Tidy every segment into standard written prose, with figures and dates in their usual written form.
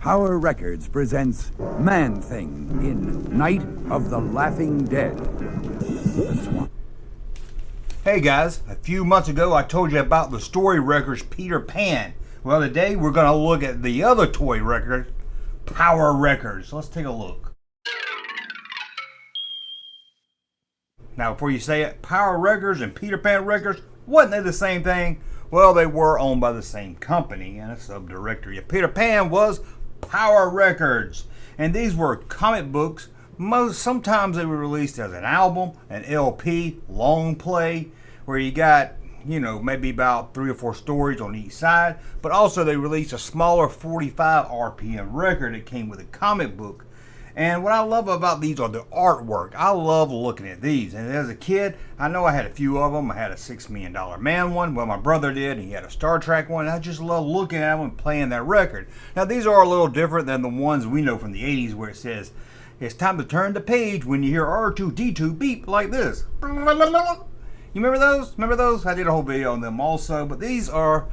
Power Records presents Man-Thing in Night of the Laughing Dead. Hey guys, a few months ago I told you about the story records Peter Pan. Well, today we're going to look at the other toy record, Power Records. Let's take a look. Now before you say it, Power Records and Peter Pan Records, wasn't they the same thing? Well, they were owned by the same company and a sub-directory. Peter Pan was Power Records, and these were comic books. Sometimes they were released as an album, an LP, long play, where you got, maybe about 3 or 4 stories on each side, but also they released a smaller 45 RPM record that came with a comic book. And what I love about these are the artwork. I love looking at these. And as a kid, I know I had a few of them. I had a $6 Million Man one. Well, my brother did. He had a Star Trek one. I just love looking at them and playing that record. Now, these are a little different than the ones we know from the 80s where it says, "It's time to turn the page when you hear R2-D2 beep like this." You remember those? I did a whole video on them also. But these are...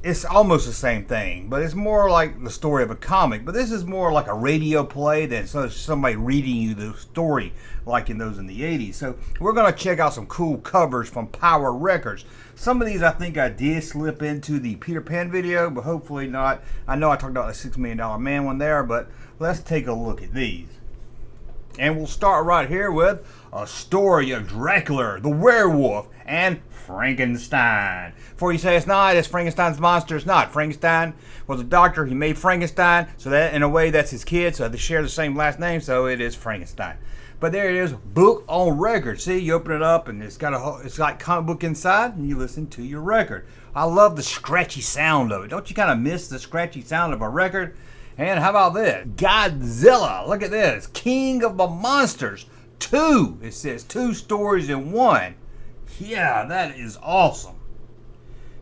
it's almost the same thing, but it's more like the story of a comic. But this is more like a radio play than somebody reading you the story like in those in the 80s. So we're going to check out some cool covers from Power Records. Some of these I think I did slip into the Peter Pan video, but hopefully not. I know I talked about the $6 Million Man one there, but let's take a look at these. And we'll start right here with a story of Dracula, the werewolf, and Frankenstein. Before you say it's Frankenstein's monster, it's not. Frankenstein was a doctor, he made Frankenstein, so that in a way that's his kid, so they share the same last name, so it is Frankenstein. But there it is, book on record. See, you open it up and it's got comic book inside, and you listen to your record. I love the scratchy sound of it. Don't you kind of miss the scratchy sound of a record? And how about this? Godzilla, look at this, King of the Monsters 2. It says 2 stories in 1. Yeah, that is awesome.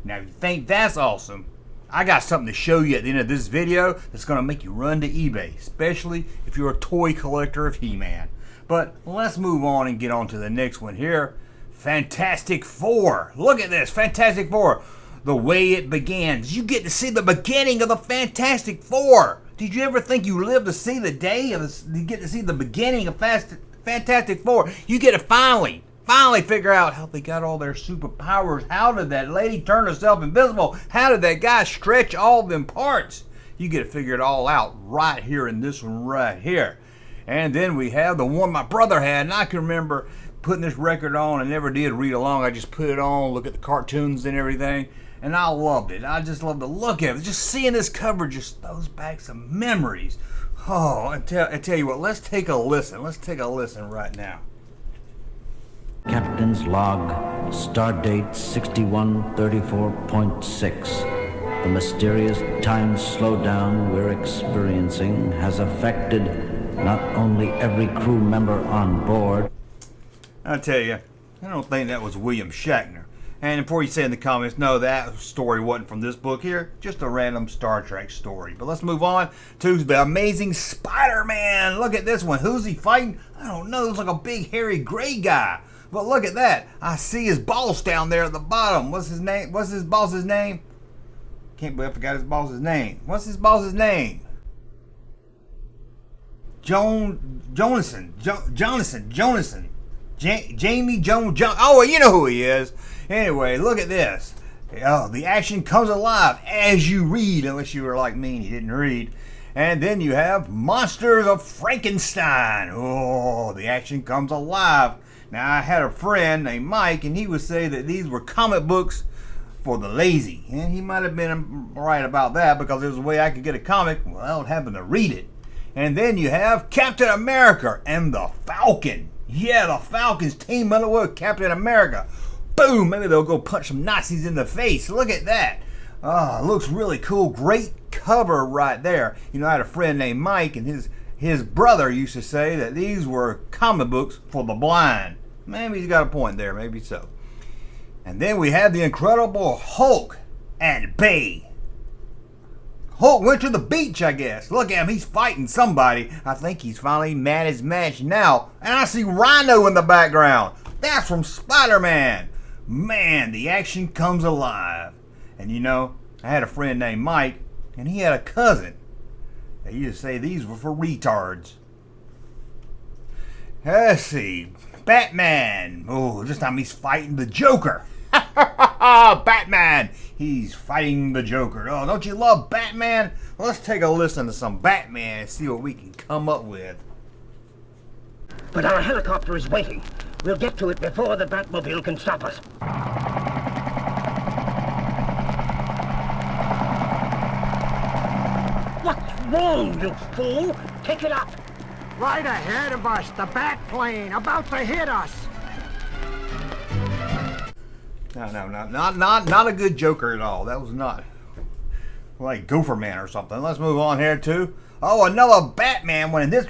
Now, if you think that's awesome, I got something to show you at the end of this video that's going to make you run to eBay, especially if you're a toy collector of He-Man. But let's move on and get on to the next one here. Fantastic Four. Look at this, Fantastic Four. The way it begins. You get to see the beginning of the Fantastic Four. Did you ever think you lived to see the day of this? You get to see the beginning of Fantastic Four. You get to finally figure out how they got all their superpowers. How did that lady turn herself invisible? How did that guy stretch all them parts? You get to figure it all out right here in this one right here. And then we have the one my brother had, and I can remember putting this record on. I never did read along. I just put it on, look at the cartoons and everything, and I loved it. I just loved the look of it. Just seeing this cover just throws back some memories. Oh, I tell you what, let's take a listen. Let's take a listen right now. Captain's log, stardate 6134.6. The mysterious time slowdown we're experiencing has affected not only every crew member on board. I tell you, I don't think that was William Shatner. And before you say in the comments, no, that story wasn't from this book here, just a random Star Trek story. But let's move on to the amazing Spider-Man. Look at this one. Who's he fighting? I don't know. It's like a big, hairy, gray guy. But look at that. I see his boss down there at the bottom. What's his name? What's his boss's name? Can't believe I forgot his boss's name. What's his boss's name? Jonathan. Jamie Jones. Oh, well, you know who he is. Anyway, look at this. Oh, the action comes alive as you read, unless you were like me and you didn't read. And then you have Monsters of Frankenstein. Oh, the action comes alive. Now, I had a friend named Mike, and he would say that these were comic books for the lazy. And he might have been right about that, because it was the way I could get a comic without having to read it. And then you have Captain America and the Falcon. Yeah, the Falcons team up with Captain America. Boom! Maybe they'll go punch some Nazis in the face. Look at that. Oh, it looks really cool. Great cover right there. I had a friend named Mike, and his brother used to say that these were comic books for the blind. Maybe he's got a point there. Maybe so. And then we have the Incredible Hulk and bay. Hulk went to the beach, I guess. Look at him, he's fighting somebody. I think he's finally mad his match now. And I see Rhino in the background. That's from Spiderman. Man, the action comes alive. And I had a friend named Mike, and he had a cousin They used to say these were for retards. Let's see. Batman. Oh, this time he's fighting the Joker. Batman. He's fighting the Joker. Oh, don't you love Batman? Well, let's take a listen to some Batman and see what we can come up with. But our helicopter is waiting. We'll get to it before the Batmobile can stop us. What's wrong, you fool? Take it up. Right ahead of us, the bat plane, about to hit us. No, not a good Joker at all. That was not like Gopher Man or something. Let's move on here too. Oh, another Batman one. This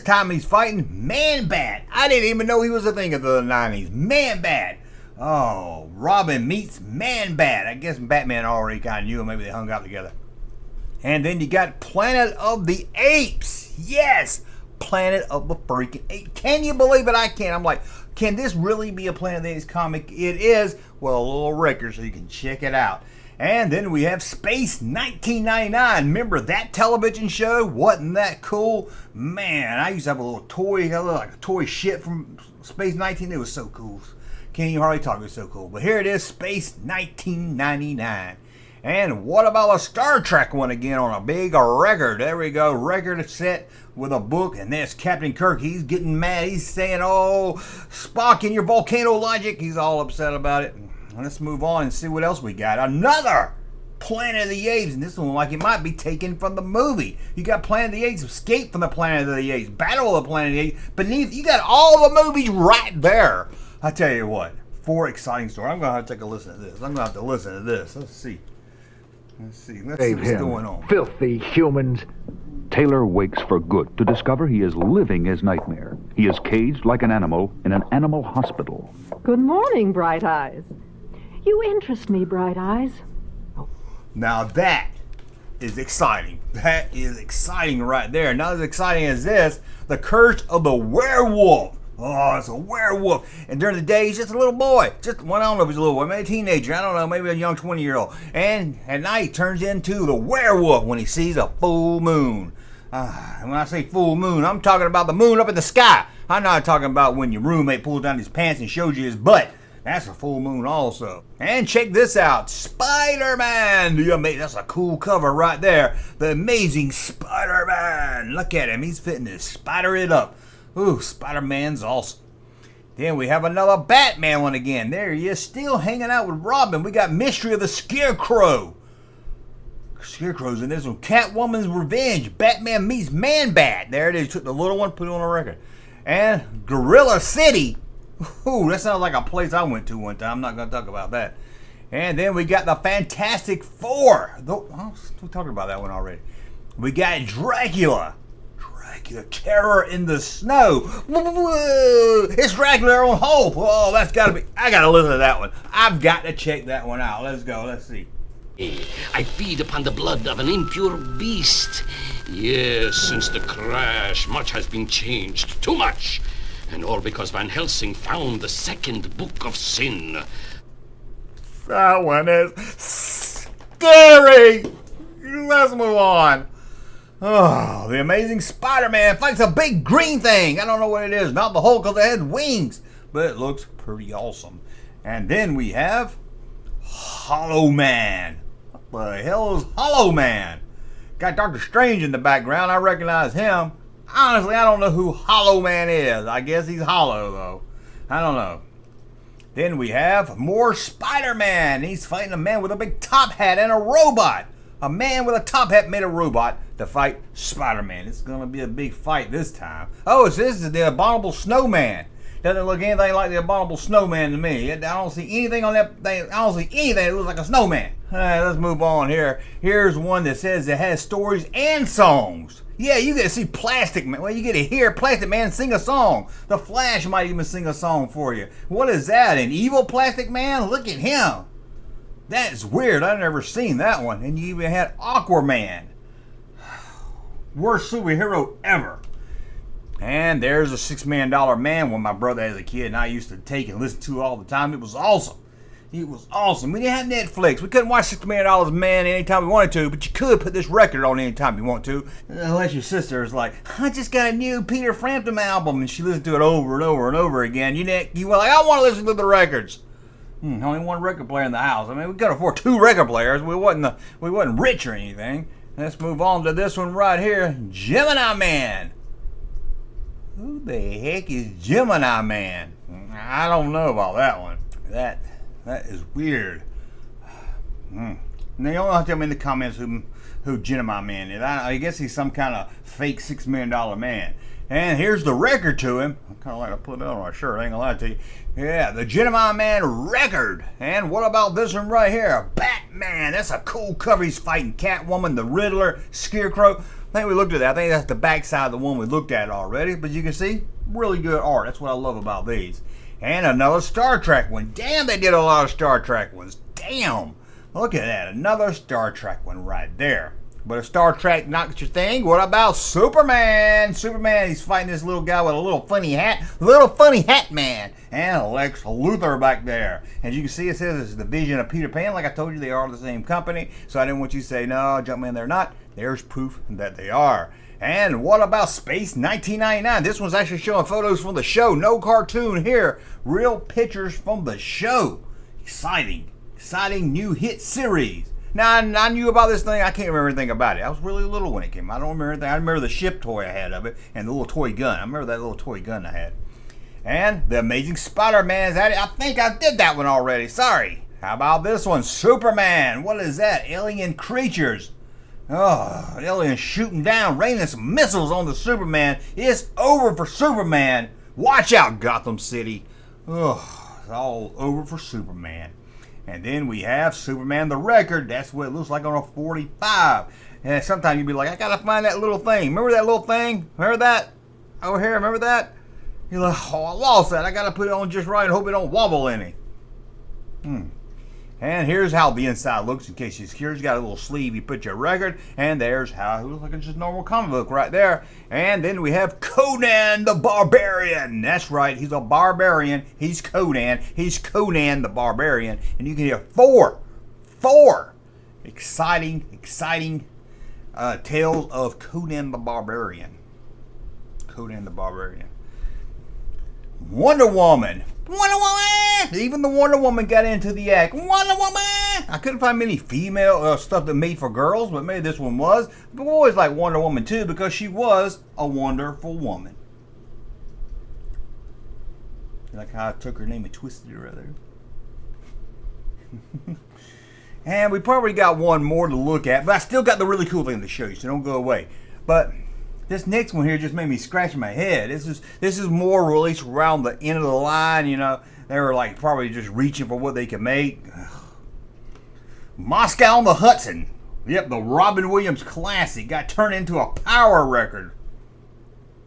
time he's fighting Man-Bat. I didn't even know he was a thing of the 90s. Man-Bat. Oh, Robin meets Man-Bat. I guess Batman already kind of knew him. Maybe they hung out together. And then you got Planet of the Apes. Yes, Planet of the freaking Apes. Can you believe it? I can't. I'm like, can this really be a Planet of the Apes comic? It is. Well, a little record so you can check it out. And then we have Space 1999. Remember that television show? Wasn't that cool? Man, I used to have a little toy, like a toy ship from Space 19. It was so cool. Can't even hardly talk. It was so cool. But here it is, Space 1999. And what about a Star Trek one again on a big record? There we go. Record set with a book. And there's Captain Kirk. He's getting mad. He's saying, oh, Spock in your volcano logic. He's all upset about it. Let's move on and see what else we got. Another Planet of the Apes. And this one, like it might be taken from the movie. You got Planet of the Apes, Escape from the Planet of the Apes, Battle of the Planet of the Apes. Beneath, you got all the movies right there. I tell you what, 4 exciting stories. I'm going to have to take a listen to this. I'm going to have to listen to this. Let's see. Let's see what's going on. Filthy humans. Taylor wakes for good to discover he is living his nightmare. He is caged like an animal in an animal hospital. Good morning, Bright Eyes. You interest me, Bright Eyes. Now that is exciting. That is exciting right there. Not as exciting as this, The Curse of the Werewolf. Oh, it's a werewolf. And during the day, he's just a little boy. I don't know if he's a little boy, maybe a teenager. I don't know, maybe a young 20-year-old. And at night, he turns into the werewolf when he sees a full moon. When I say full moon, I'm talking about the moon up in the sky. I'm not talking about when your roommate pulls down his pants and shows you his butt. That's a full moon also. And check this out, Spiderman. That's a cool cover right there. The Amazing Spider-Man. Look at him, he's fitting to spider it up. Ooh, Spider-Man's awesome. Then we have another Batman one again. There he is, still hanging out with Robin. We got Mystery of the Scarecrow. Scarecrow's in this one. Catwoman's Revenge. Batman meets Man-Bat. There it is. Took the little one, put it on a record. And Gorilla City. Ooh, that sounds like a place I went to one time. I'm not going to talk about that. And then we got the Fantastic Four. We talked about that one already. We got Dracula. Terror in the Snow. It's Dracula on Hope. Oh, that's got to be. I got to listen to that one. I've got to check that one out. Let's go. Let's see. I feed upon the blood of an impure beast. Yes, since the crash, much has been changed. Too much. And all because Van Helsing found the second book of sin. That one is scary. Let's move on. Oh, the Amazing Spider-Man fights a big green thing. I don't know what it is. Not the Hulk because it has wings. But it looks pretty awesome. And then we have Hollow Man. What the hell is Hollow Man? Got Dr. Strange in the background. I recognize him. Honestly, I don't know who Hollow Man is. I guess he's hollow, though. I don't know. Then we have more Spider-Man. He's fighting a man with a big top hat and a robot. A man with a top hat made a robot to fight Spider-Man. It's going to be a big fight this time. Oh, this is the Abominable Snowman. Doesn't look anything like the Abominable Snowman to me. I don't see anything on that thing. I don't see anything that looks like a snowman. All right, let's move on here. Here's one that says it has stories and songs. Yeah, you get to see Plastic Man. Well, you get to hear Plastic Man sing a song. The Flash might even sing a song for you. What is that? An evil Plastic Man? Look at him. That's weird. I've never seen that one. And you even had Aquaman. Worst superhero ever. And there's a $6 Million Man when my brother as a kid and I used to take and listen to all the time. It was awesome. It was awesome. We didn't have Netflix. We couldn't watch $60 Million Man anytime we wanted to, but you could put this record on anytime you want to. Unless your sister is like, I just got a new Peter Frampton album, and she listened to it over and over and over again. You were like, I want to listen to the records. Only one record player in the house. I mean, we could afford 2 record players. We wasn't rich or anything. Let's move on to this one right here, Gemini Man. Who the heck is Gemini Man? I don't know about that one. That is weird. Now you don't have to tell me in the comments who Gemini Man is. I guess he's some kind of fake $6 million man. And here's the record to him. I kind of like to put it on my shirt. I ain't gonna lie to you. Yeah, the Gemini Man record. And what about this one right here? Batman. That's a cool cover. He's fighting Catwoman, the Riddler, Scarecrow. I think we looked at that. I think that's the backside of the one we looked at already. But you can see, really good art. That's what I love about these. And another Star Trek one. Damn, they did a lot of Star Trek ones. Damn. Look at that. Another Star Trek one right there. But if Star Trek not your thing, what about Superman? Superman, he's fighting this little guy with a little funny hat. Little funny hat man. And Lex Luthor back there. As you can see, it says it's the vision of Peter Pan. Like I told you, they are the same company. So I didn't want you to say, no, Junkman, they're not. There's proof that they are. And what about Space 1999? This one's actually showing photos from the show. No cartoon here. Real pictures from the show. Exciting new hit series. Now, I knew about this thing. I can't remember anything about it. I was really little when it came out. I don't remember anything. I remember the ship toy I had of it and the little toy gun. I remember that little toy gun I had. And the Amazing Spider-Man's at it. I think I did that one already. Sorry. How about this one? Superman. What is that? Alien creatures. Oh, aliens shooting down, raining some missiles on the Superman. It's over for Superman. Watch out, Gotham City. Oh, it's all over for Superman. And then we have Superman the Record. That's what it looks like on a 45. And sometimes you'd be like, I gotta find that little thing. Remember that little thing? Remember that? Over here, remember that? You're like, oh, I lost that. I gotta put it on just right and hope it don't wobble any. And here's how the inside looks in case you're curious. You got a little sleeve, you put your record, and there's how it looks like it's just a normal comic book right there. And then we have Conan the Barbarian. That's right, he's a barbarian. He's Conan. He's Conan the Barbarian. And you can hear four exciting tales of Conan the Barbarian. Conan the Barbarian. Wonder Woman. Even the Wonder Woman got into the act. Wonder Woman. I couldn't find many female stuff that made for girls, but maybe this one was. But we always like Wonder Woman too because she was a wonderful woman. Like how I took her name and twisted it right there. And we probably got one more to look at, but I still got the really cool thing to show you, so don't go away. But this next one here just made me scratch my head. This is more released around the end of the line, you know. They were like probably just reaching for what they could make. Moscow on the Hudson. Yep, the Robin Williams classic got turned into a power record.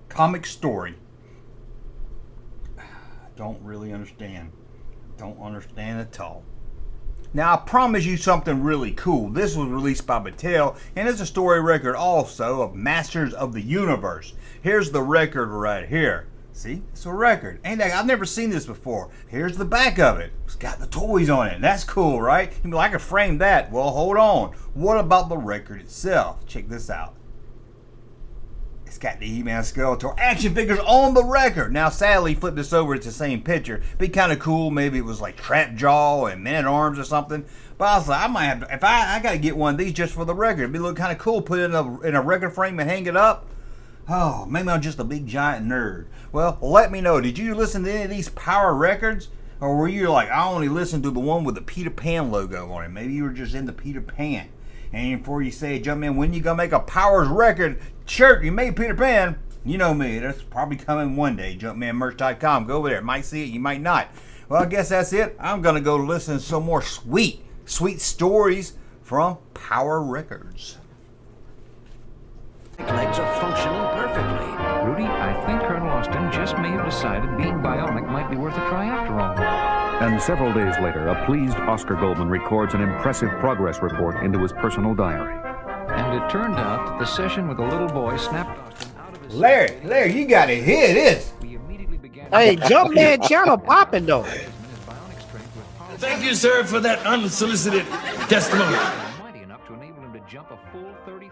Comic story. Don't really understand. Don't understand at all. Now, I promise you something really cool. This was released by Mattel, and it's a story record also of Masters of the Universe. Here's the record right here. See? It's a record. I've never seen this before. Here's the back of it. It's got the toys on it. That's cool, right? You'd be like, I could frame that. Well, hold on. What about the record itself? Check this out. It's got the He-Man Skeletor action figures on the record. Now, sadly, flip this over, it's the same picture. Be kind of cool. Maybe it was like Trapjaw and Man-at-Arms or something. But I was like, I might have to, if I got to get one of these just for the record. It'd be look kind of cool. Put it in a record frame and hang it up. Oh, maybe I'm just a big giant nerd. Well, let me know. Did you listen to any of these power records? Or were you like, I only listened to the one with the Peter Pan logo on it? Maybe you were just into Peter Pan. And before you say, Junkman, when you gonna make a Powers record shirt you made Peter Pan? You know me, that's probably coming one day. JunkmanMerch.com. Go over there. Might see it, you might not. Well, I guess that's it. I'm gonna go listen to some more sweet stories from Power Records. Legs are functioning perfectly. Rudy, I think Colonel Austin just may have decided being bionic might be worth a try after all. And several days later, a pleased Oscar Goldman records an impressive progress report into his personal diary. And it turned out that the session with the little boy snapped Austin out of his... Larry, you gotta hear this. Hey, Junkman channel popping though. Thank you, sir, for that unsolicited testimony. Mighty enough to enable him to jump a full 30